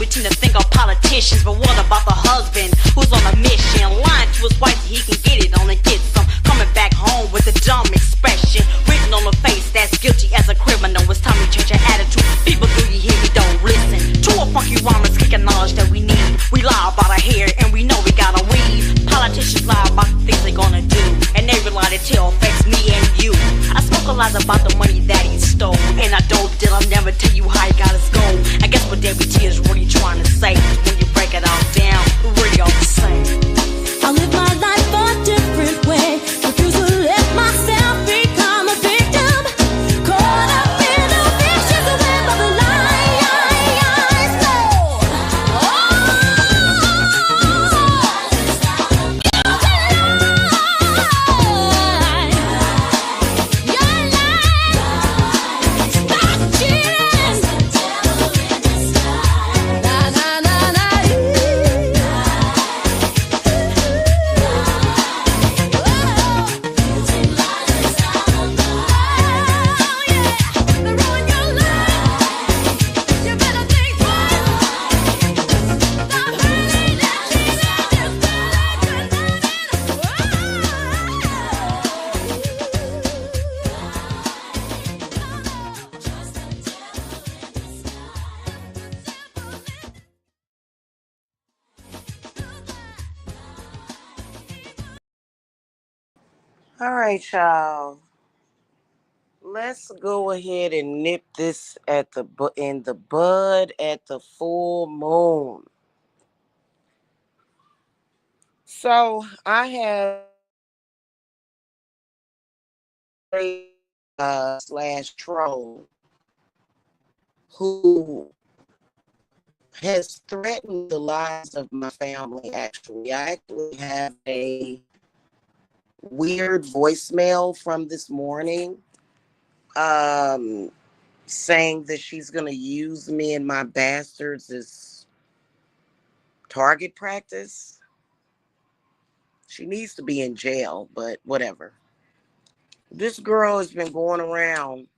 between the think of politicians, but what about the husband who's on a mission, lying to his wife so he can get it on and get some, coming back home with a dumb expression written on the face that's guilty as a criminal. It's time to change your attitude. People, do you hear me? Don't listen to a funky woman's kicking knowledge that we need. We lie about our hair and we know we gotta weed. Politicians lie about the things they're gonna do, and every lie they tell affects me and you. I spoke a lot about the money that he stole, and I don't did I'll never tell you how he got his gold. I guess what Debbie T is really trying to say is when you break it all down, we're really all the same. I live my life a different way. Refuse to let myself become a victim. Caught up in a vicious web of lies. Stop cheating. Na na na na. All right, y'all. Let's go ahead and nip this in the bud at the full moon. So I have a slash troll who has threatened the lives of my family. Actually, I actually have a weird voicemail from this morning, saying that she's going to use me and my bastards as target practice. She needs to be in jail, but whatever. This girl has been going around,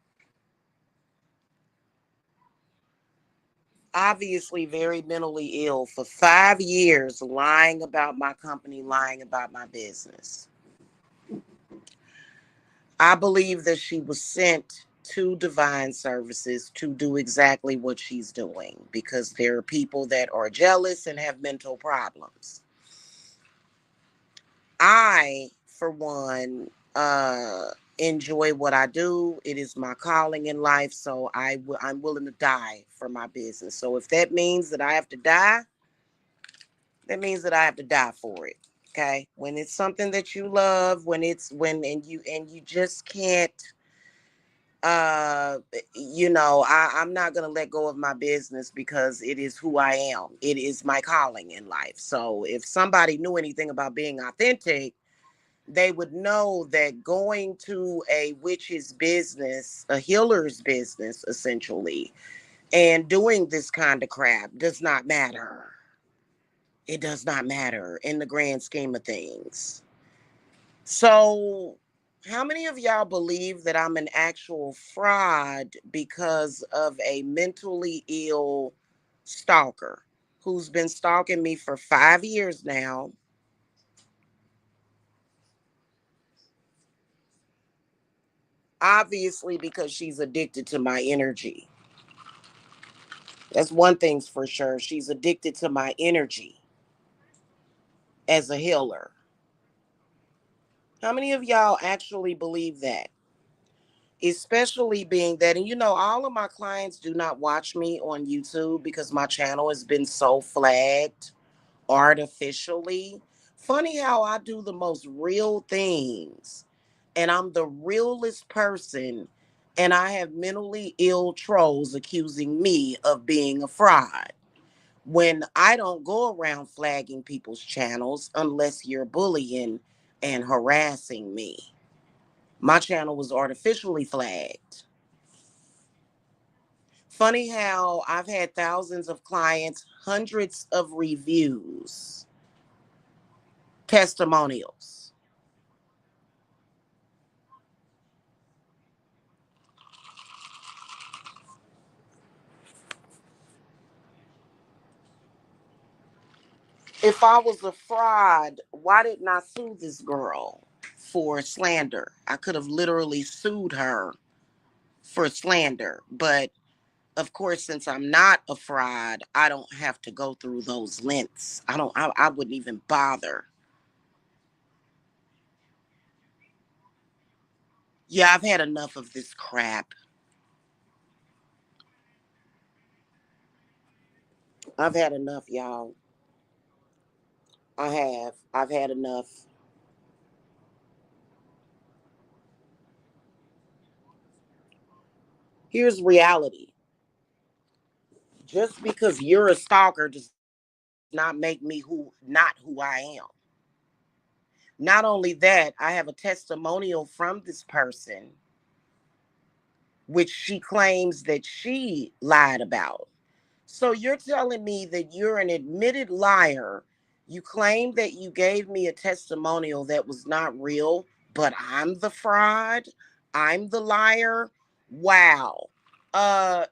obviously very mentally ill, for 5 years, lying about my company, lying about my business. I believe that she was sent to Divine Services to do exactly what she's doing, because there are people that are jealous and have mental problems. I, for one, enjoy what I do. It is my calling in life, so I'm willing to die for my business. So if that means that I have to die, that means that I have to die for it. Okay? When it's something that you love, you just can't, I'm not gonna let go of my business because it is who I am. It is my calling in life. So if somebody knew anything about being authentic, they would know that going to a witch's business, a healer's business, essentially, and doing this kind of crap does not matter. It does not matter in the grand scheme of things. So, how many of y'all believe that I'm an actual fraud because of a mentally ill stalker who's been stalking me for 5 years now? Obviously, because she's addicted to my energy. That's one thing's for sure. She's addicted to my energy as a healer. How many of y'all actually believe that? Especially being that, and all of my clients do not watch me on YouTube because my channel has been so flagged artificially. Funny how I do the most real things, and I'm the realest person, and I have mentally ill trolls accusing me of being a fraud, when I don't go around flagging people's channels unless you're bullying and harassing me. My channel was artificially flagged. Funny how I've had thousands of clients, hundreds of reviews, testimonials. If I was a fraud, why didn't I sue this girl for slander? I could have literally sued her for slander. But of course, since I'm not a fraud, I don't have to go through those lengths. I wouldn't even bother. Yeah, I've had enough of this crap. I've had enough, y'all. I have. I've had enough. Here's reality. Just because you're a stalker does not make me not who I am. Not only that, I have a testimonial from this person which she claims that she lied about. So you're telling me that you're an admitted liar. You claim that you gave me a testimonial that was not real, but I'm the fraud. I'm the liar. Wow.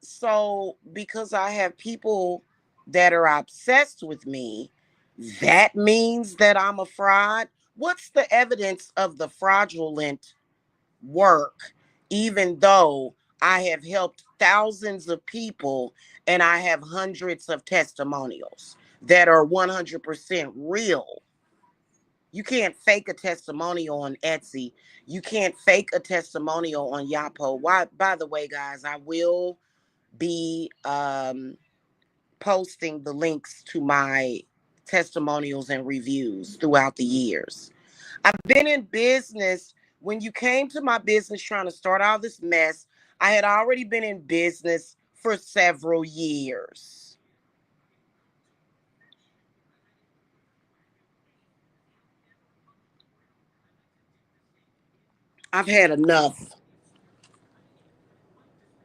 So because I have people that are obsessed with me, that means that I'm a fraud. What's the evidence of the fraudulent work, even though I have helped thousands of people and I have hundreds of testimonials that are 100% real? You can't fake a testimonial on Etsy. You can't fake a testimonial on Yapo. Why? By the way, guys, I will be posting the links to my testimonials and reviews throughout the years. I've been in business. When you came to my business trying to start all this mess, I had already been in business for several years. I've had enough.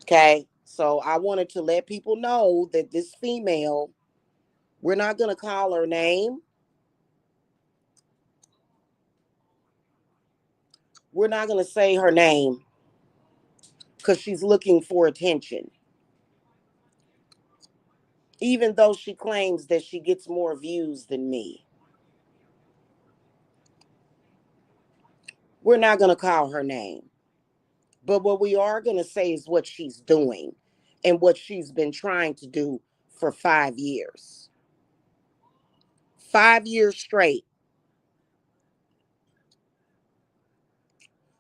Okay. So I wanted to let people know that this female, we're not going to call her name. We're not going to say her name because she's looking for attention. Even though she claims that she gets more views than me, we're not going to call her name. But what we are going to say is what she's doing and what she's been trying to do for 5 years. 5 years straight.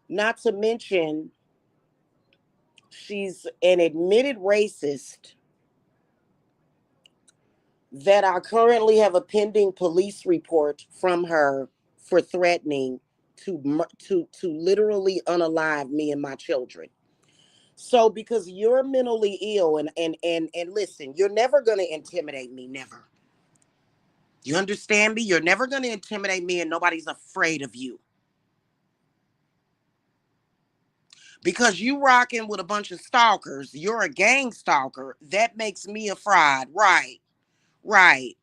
Not to mention, she's an admitted racist that I currently have a pending police report from her for threatening to literally unalive me and my children. So because you're mentally ill and listen, you're never going to intimidate me, never. You understand me? You're never going to intimidate me and nobody's afraid of you. Because you rocking with a bunch of stalkers, you're a gang stalker. That makes me a fraud. Right. Right.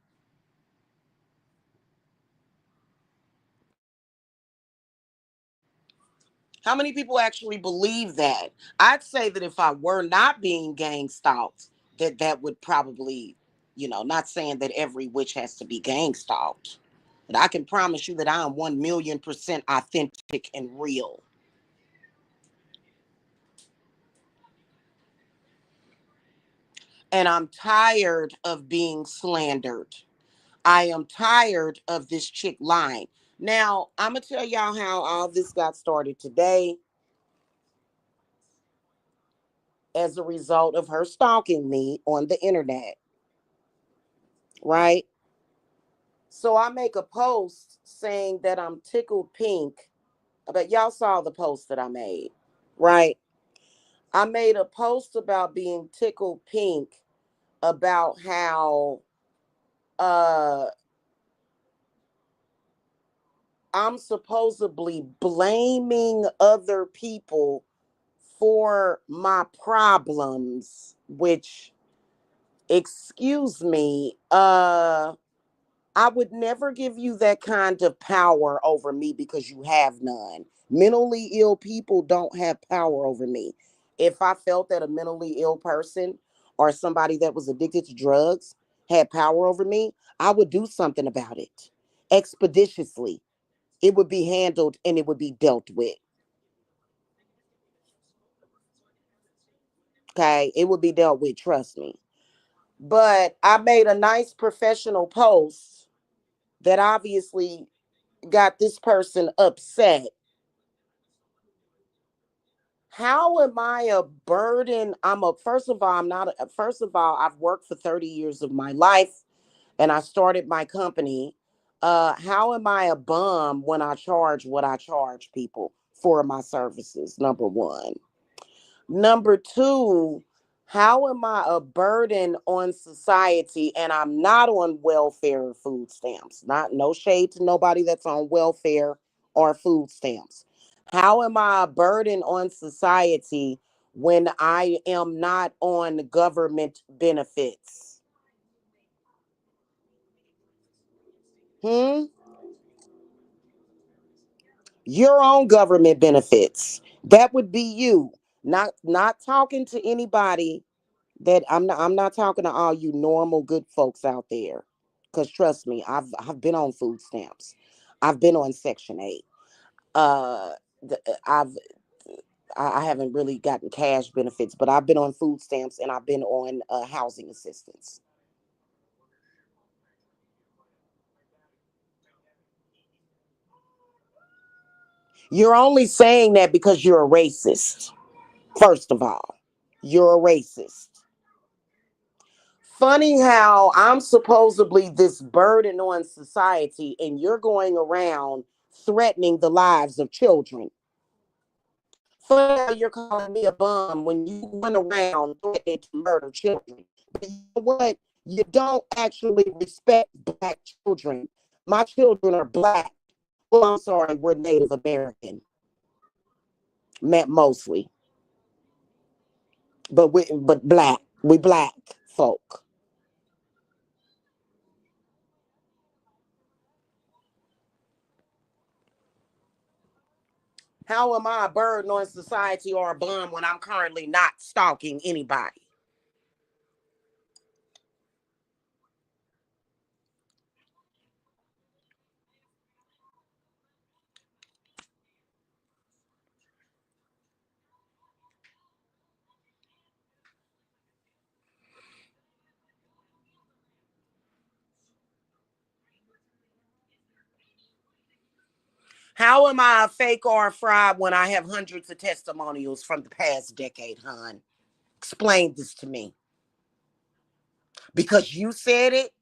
How many people actually believe that? I'd say that if I were not being gang stalked, that would probably, not saying that every witch has to be gang stalked. But I can promise you that I am 1,000,000% authentic and real. And I'm tired of being slandered. I am tired of this chick lying. Now, I'm going to tell y'all how all this got started today as a result of her stalking me on the internet, right? So I make a post saying that I'm tickled pink. I bet y'all saw the post that I made, right? I made a post about being tickled pink about how uh I'm supposedly blaming other people for my problems, which, excuse me, I would never give you that kind of power over me because you have none. Mentally ill people don't have power over me. If I felt that a mentally ill person or somebody that was addicted to drugs had power over me, I would do something about it expeditiously. It would be handled and it would be dealt with. Okay. It would be dealt with, trust me. But I made a nice professional post that obviously got this person upset. How am I a burden? First of all, I'm not, first of all, I've worked for 30 years of my life and I started my company. How am I a bum when I charge what I charge people for my services? Number one. Number two, how am I a burden on society and I'm not on welfare or food stamps? Not no shade to nobody that's on welfare or food stamps. How am I a burden on society when I am not on government benefits? Hmm? You're on government benefits. That would be you. Not talking to anybody that I'm not talking to all you normal good folks out there. Cause trust me, I've been on food stamps. I've been on Section 8. Uh I've I haven't really gotten cash benefits, but I've been on food stamps and I've been on housing assistance. You're only saying that because you're a racist. First of all, you're a racist. Funny how I'm supposedly this burden on society and you're going around threatening the lives of children. Funny how you're calling me a bum when you went around threatening to murder children. But you know what? You don't actually respect black children. My children are black. Well, I'm sorry, we're Native American, mostly, but black. We black folk. How am I a burden on society or a bum when I'm currently not stalking anybody? How am I a fake or a fraud when I have hundreds of testimonials from the past decade, hon? Explain this to me. Because you said it?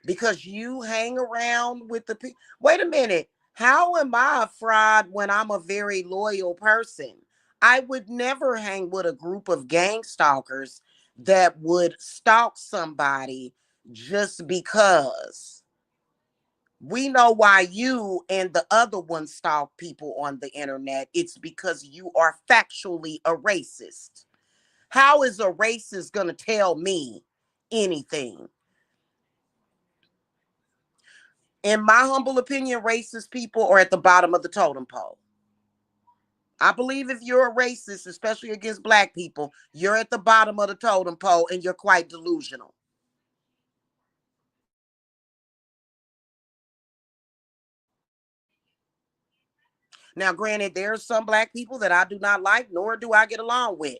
Because you hang around with the people? Wait a minute. How am I a fraud when I'm a very loyal person? I would never hang with a group of gang stalkers that would stalk somebody just because. We know why you and the other one stalk people on the internet. It's because you are factually a racist. How is a racist going to tell me anything? In my humble opinion, racist people are at the bottom of the totem pole. I believe if you're a racist, especially against black people, you're at the bottom of the totem pole and you're quite delusional. Now, granted, there are some black people that I do not like, nor do I get along with.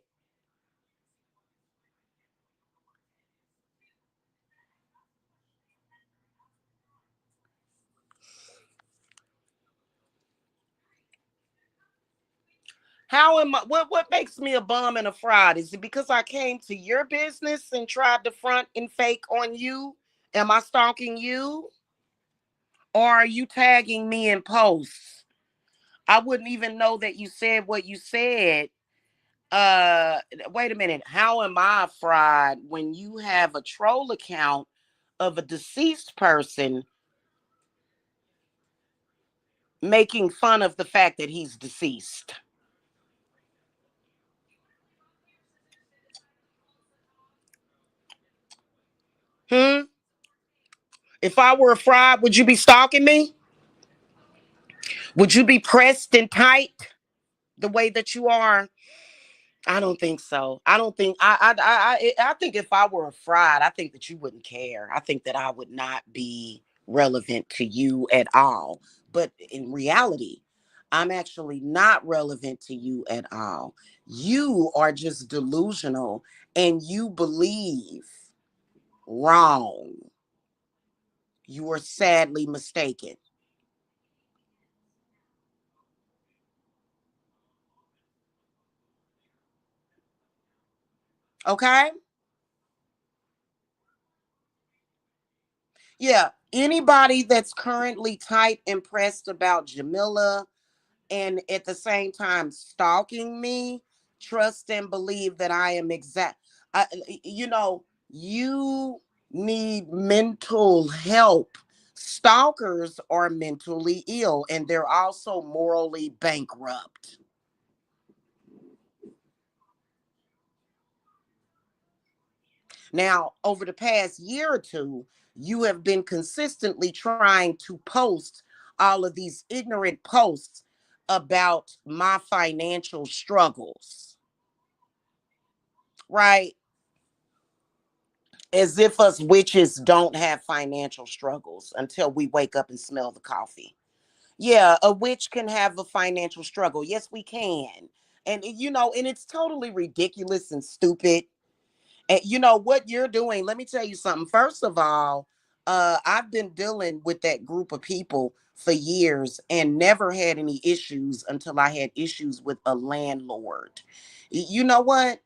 How am I? What makes me a bum and a fraud? Is it because I came to your business and tried to front and fake on you? Am I stalking you? Or are you tagging me in posts? I wouldn't even know that you said what you said. Uh Wait a minute. How am I a fraud when you have a troll account of a deceased person making fun of the fact that he's deceased? Hmm? If I were a fraud, would you be stalking me? Would you be pressed and tight the way that you are I don't think so. I don't think I think if I were a fraud, I think that you wouldn't care. I think that I would not be relevant to you at all. But in reality, I'm actually not relevant to you at all. You are just delusional and you believe wrong. You are sadly mistaken. Okay? Yeah. Anybody that's currently tight impressed about Jamila and at the same time stalking me, trust and believe that I am exact. You know, you need mental help. Stalkers are mentally ill and they're also morally bankrupt. Now, over the past year or two, you have been consistently trying to post all of these ignorant posts about my financial struggles, right? As if us witches don't have financial struggles until we wake up and smell the coffee. Yeah, a witch can have a financial struggle. Yes, we can. And and it's totally ridiculous and stupid. And you know what you're doing, let me tell you something. First of all, I've been dealing with that group of people for years and never had any issues until I had issues with a landlord. You know what?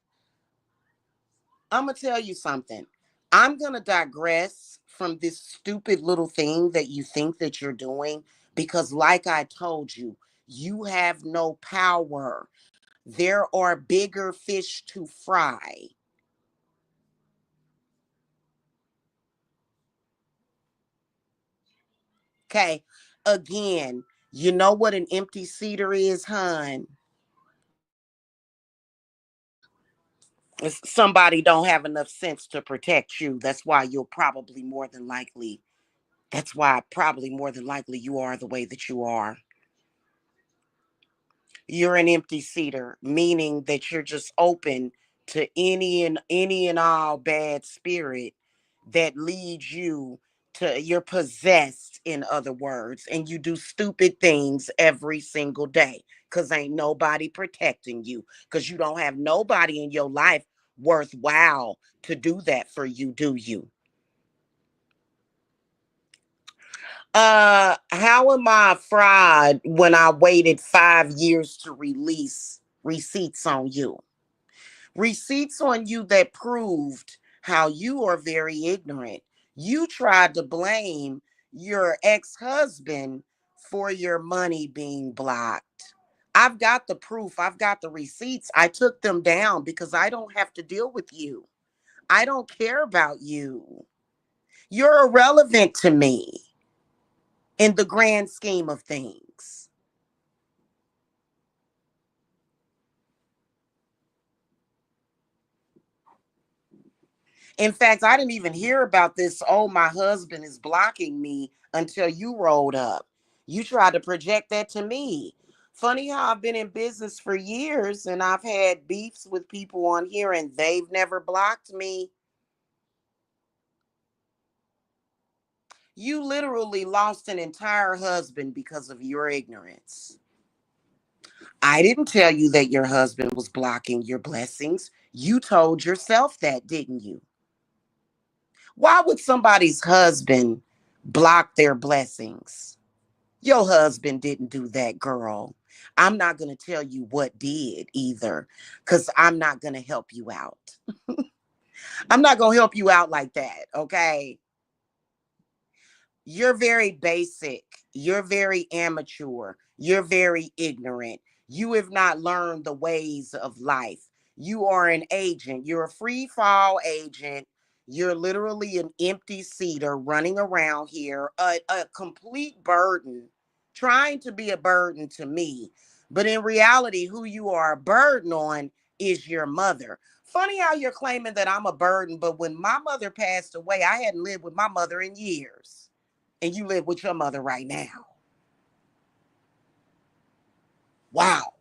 I'm gonna tell you something. I'm gonna digress from this stupid little thing that you think that you're doing because, like I told you, you have no power. There are bigger fish to fry. Okay. Again, you know what an empty seater is, hun? It's somebody don't have enough sense to protect you. That's why probably more than likely you are the way that you are. You're an empty seater, meaning that you're just open to any and all bad spirit that leads you to you're possessed, in other words, and you do stupid things every single day because ain't nobody protecting you because you don't have nobody in your life worthwhile to do that for you, do you? How am I a fraud when I waited 5 years to release receipts on you? Receipts on you that proved how you are very ignorant. You tried to blame your ex-husband for your money being blocked. I've got the proof. I've got the receipts. I took them down because I don't have to deal with you. I don't care about you. You're irrelevant to me in the grand scheme of things. In fact, I didn't even hear about this. Oh, my husband is blocking me until you rolled up. You tried to project that to me. Funny how I've been in business for years and I've had beefs with people on here and they've never blocked me. You literally lost an entire husband because of your ignorance. I didn't tell you that your husband was blocking your blessings. You told yourself that, didn't you? Why would somebody's husband block their blessings? Your husband didn't do that, girl. I'm not going to tell you what did either, because I'm not going to help you out. I'm not going to help you out like that, okay? You're very basic. You're very amateur. You're very ignorant. You have not learned the ways of life. You are an agent. You're a free fall agent. You're literally an empty seater running around here, a complete burden, trying to be a burden to me. But in reality, who you are a burden on is your mother. Funny how you're claiming that I'm a burden, but when my mother passed away, I hadn't lived with my mother in years and you live with your mother right now. Wow.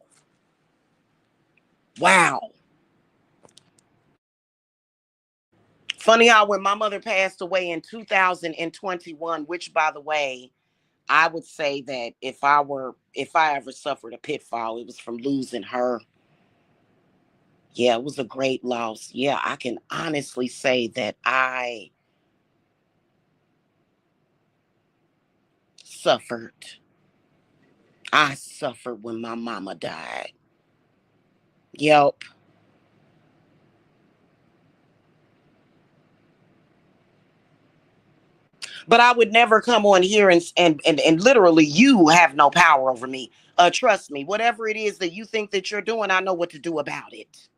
Wow. Funny how when my mother passed away in 2021, which by the way, I would say that if I ever suffered a pitfall, it was from losing her. Yeah, it was a great loss. Yeah, I can honestly say that I suffered. I suffered when my mama died. Yep. But I would never come on here and literally you have no power over me. Trust me, whatever it is that you think that you're doing, I know what to do about it.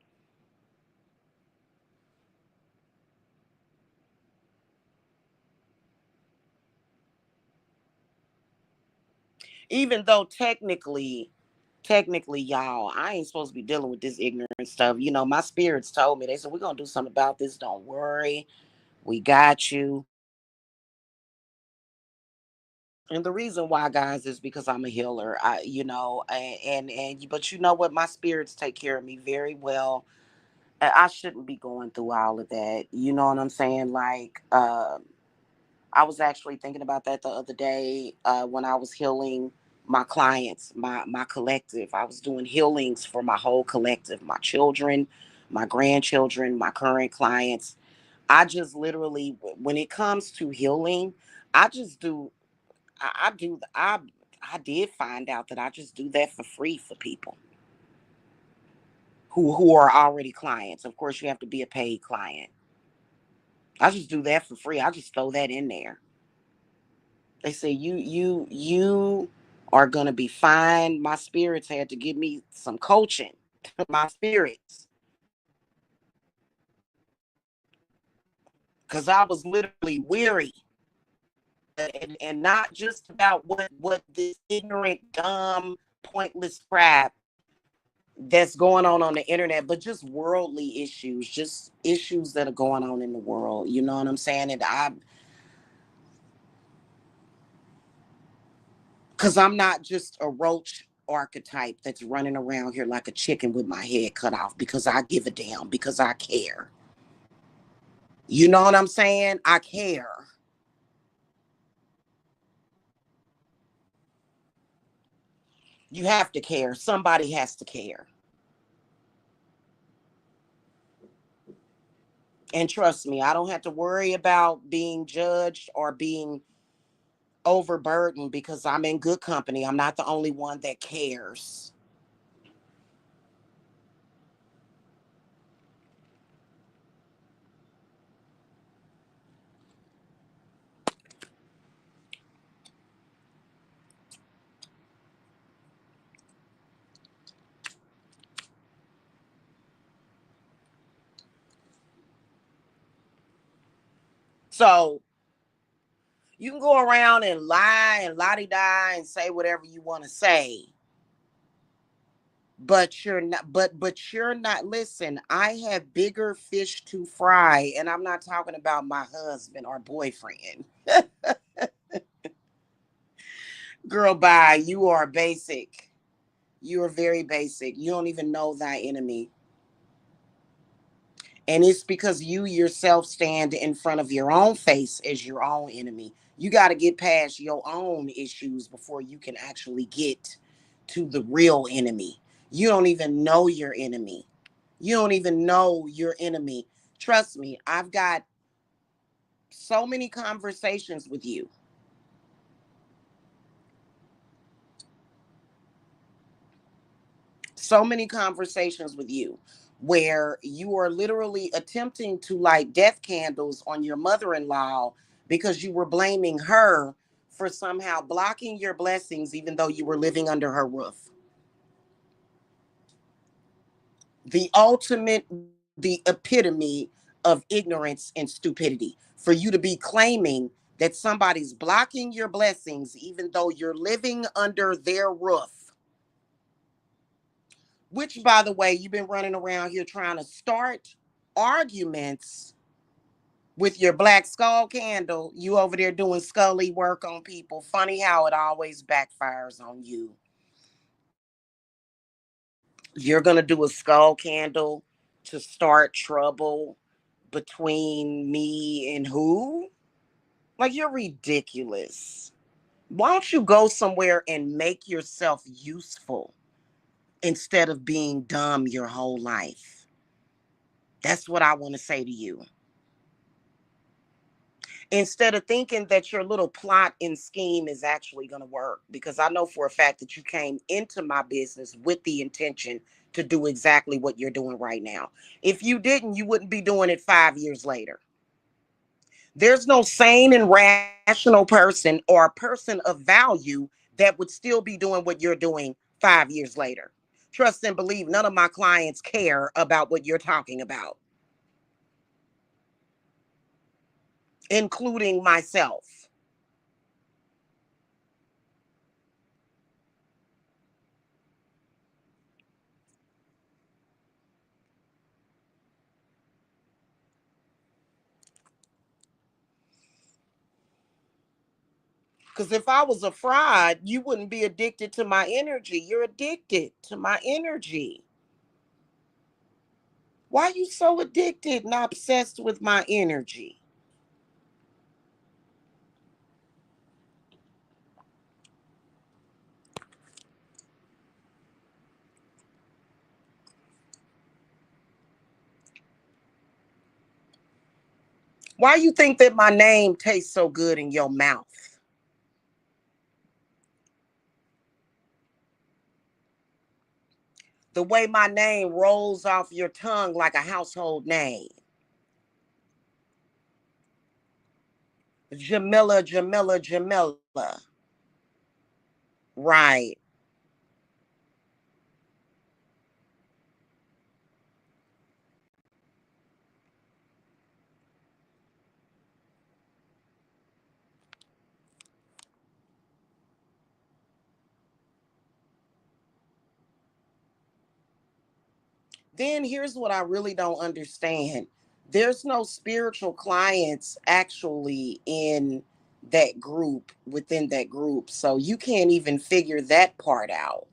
Even though technically, y'all, I ain't supposed to be dealing with this ignorant stuff. You know, my spirits told me, they said, we're gonna do something about this. Don't worry. We got you. And the reason why, guys, is because I'm a healer. But you know what? My spirits take care of me very well. I shouldn't be going through all of that. You know what I'm saying? Like, I was actually thinking about that the other day when I was healing my clients, my collective. I was doing healings for my whole collective, my children, my grandchildren, my current clients. I just literally, when it comes to healing, I just do. I do. I did find out that I just do that for free for people who are already clients. Of course, you have to be a paid client. I just do that for free. I just throw that in there. They say you are gonna be fine. My spirits had to give me some coaching. My spirits, because I was literally weary, and not just about what this ignorant, dumb, pointless crap that's going on the internet, but just worldly issues, just issues that are going on in the world. You know what I'm saying? And because I'm not just a roach archetype that's running around here like a chicken with my head cut off because I give a damn, because I care. You know what I'm saying? I care. You have to care. Somebody has to care. And trust me, I don't have to worry about being judged or being overburdened because I'm in good company. I'm not the only one that cares. So you can go around and lie and la di die and say whatever you want to say, but you're not. Listen, I have bigger fish to fry, and I'm not talking about my husband or boyfriend. Girl, bye. You are basic. You are very basic. You don't even know thy enemy. And it's because you yourself stand in front of your own face as your own enemy. You got to get past your own issues before you can actually get to the real enemy. You don't even know your enemy. You don't even know your enemy. Trust me, I've got so many conversations with you. So many conversations with you where you are literally attempting to light death candles on your mother-in-law because you were blaming her for somehow blocking your blessings even though you were living under her roof. The ultimate, the epitome of ignorance and stupidity for you to be claiming that somebody's blocking your blessings even though you're living under their roof. Which, by the way, you've been running around here trying to start arguments with your black skull candle. You over there doing scully work on people. Funny how it always backfires on you. You're going to do a skull candle to start trouble. between me and who? Like, you're ridiculous. Why don't you go somewhere and make yourself useful instead of being dumb your whole life? That's what I want to say to you. Instead of thinking that your little plot and scheme is actually going to work, because I know for a fact that you came into my business with the intention to do exactly what you're doing right now. If you didn't, you wouldn't be doing it 5 years later. There's no sane and rational person or a person of value that would still be doing what you're doing 5 years later. Trust and believe, none of my clients care about what you're talking about, including myself. Because if I was a fraud, you wouldn't be addicted to my energy. You're addicted to my energy. Why are you so addicted and obsessed with my energy? Why you think that my name tastes so good in your mouth? The way my name rolls off your tongue like a household name. Jamila, Jamila, Jamila. Right. Then here's what I really don't understand. There's no spiritual clients actually in that group, within that group. So you can't even figure that part out.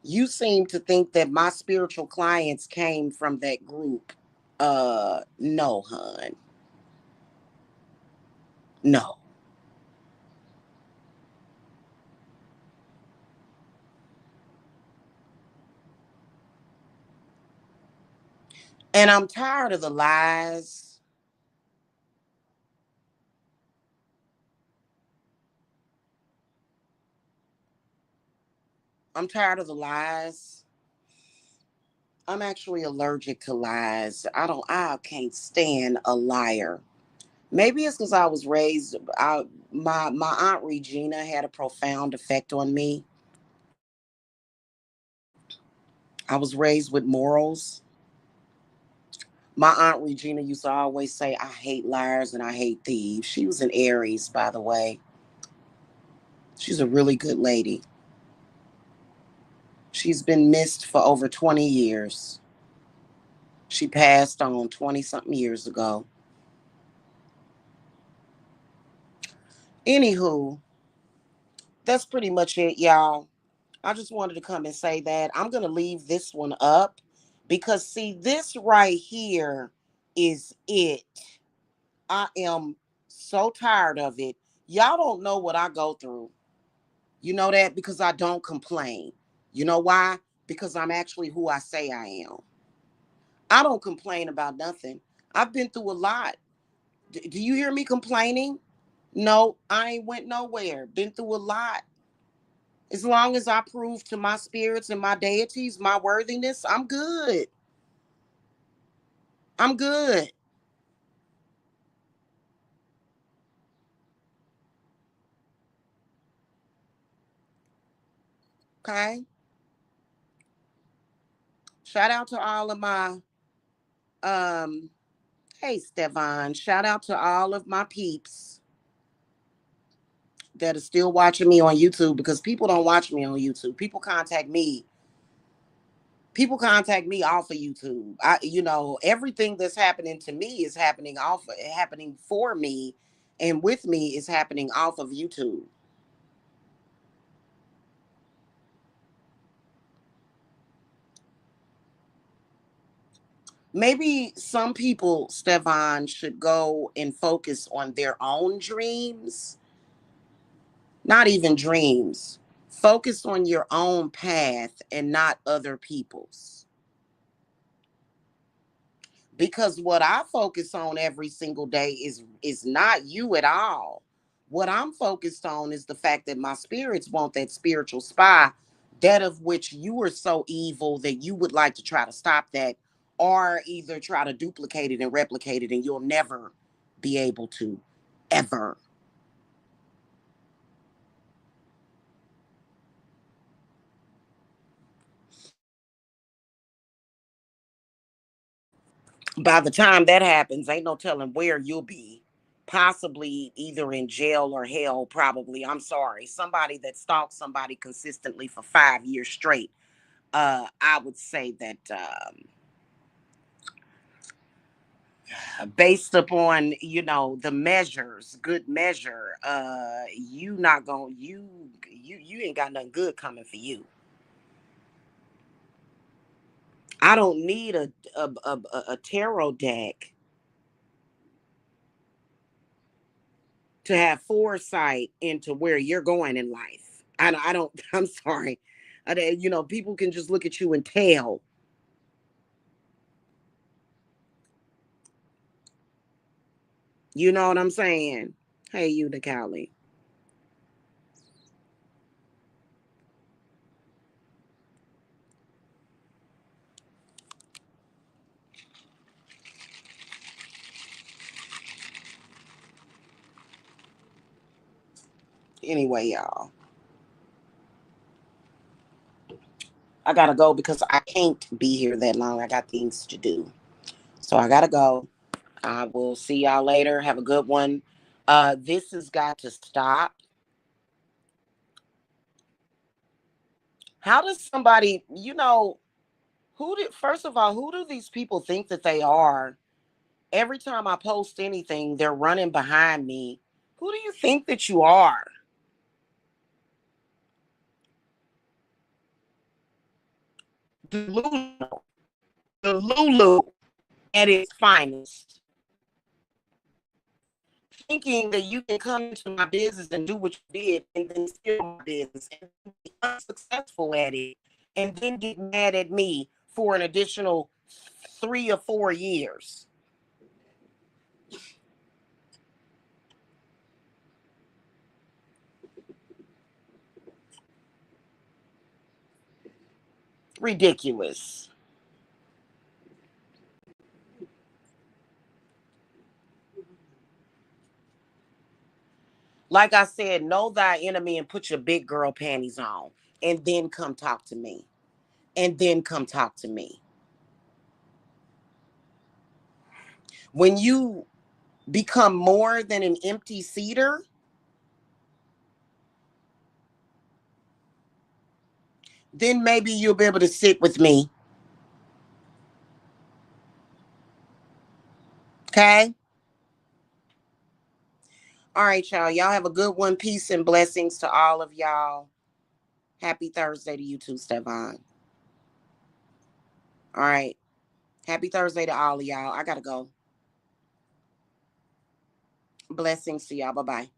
You seem to think that my spiritual clients came from that group. No, hun. No. And I'm tired of the lies. I'm tired of the lies. I'm actually allergic to lies. I can't stand a liar. Maybe it's because I was raised. My aunt Regina had a profound effect on me. I was raised with morals. My aunt Regina used to always say, "I hate liars and I hate thieves." She was an Aries, by the way. She's a really good lady. She's been missed for over 20 years. She passed on 20 something years ago. Anywho, that's pretty much it, y'all. I just wanted to come and say that I'm going to leave this one up because, see, this right here is it. I am so tired of it. Y'all don't know what I go through. You know that because I don't complain. You know why? Because I'm actually who I say I am. I don't complain about nothing. I've been through a lot. Do you hear me complaining? No, I ain't went nowhere. Been through a lot. As long as I prove to my spirits and my deities my worthiness, I'm good. I'm good. Okay. Shout out to all of my um hey Stefan. Shout out to all of my peeps that are still watching me on YouTube because people don't watch me on YouTube. People contact me off of YouTube. Everything that's happening to me is happening for me and with me is happening off of YouTube. Maybe some people, Stefan, should go and focus on their own dreams. Not even dreams. Focus on your own path and not other people's. Because what I focus on every single day is not you at all. What I'm focused on is the fact that my spirits want that spiritual spy, that of which you are so evil that you would like to try to stop that, or either try to duplicate it and replicate it, and you'll never be able to, ever. By the time that happens, ain't no telling where you'll be. Possibly either in jail or hell, probably. I'm sorry. Somebody that stalks somebody consistently for 5 years straight. I would say that based upon, the measures, good measure, you not gonna you ain't got nothing good coming for you. I don't need a tarot deck to have foresight into where you're going in life. I don't, I'm sorry. People can just look at you and tell. You know what I'm saying? Hey, you, Nicole. Anyway, y'all, I gotta go because I can't be here that long. I got things to do. So I gotta go. I will see y'all later. Have a good one. This has got to stop. How does somebody, first of all, who do these people think that they are? Every time I post anything, they're running behind me. Who do you think that you are? Delusional. The Lulu at its finest. Thinking that you can come into my business and do what you did and then steal my business and be unsuccessful at it and then get mad at me for an additional 3 or 4 years. Ridiculous. Like I said, know thy enemy and put your big girl panties on and then come talk to me. And then come talk to me. When you become more than an empty cedar, then maybe you'll be able to sit with me. Okay? All right, y'all. Y'all have a good one. Peace and blessings to all of y'all. Happy Thursday to you too, Stefan. All right. Happy Thursday to all of y'all. I gotta go. Blessings to y'all. Bye bye.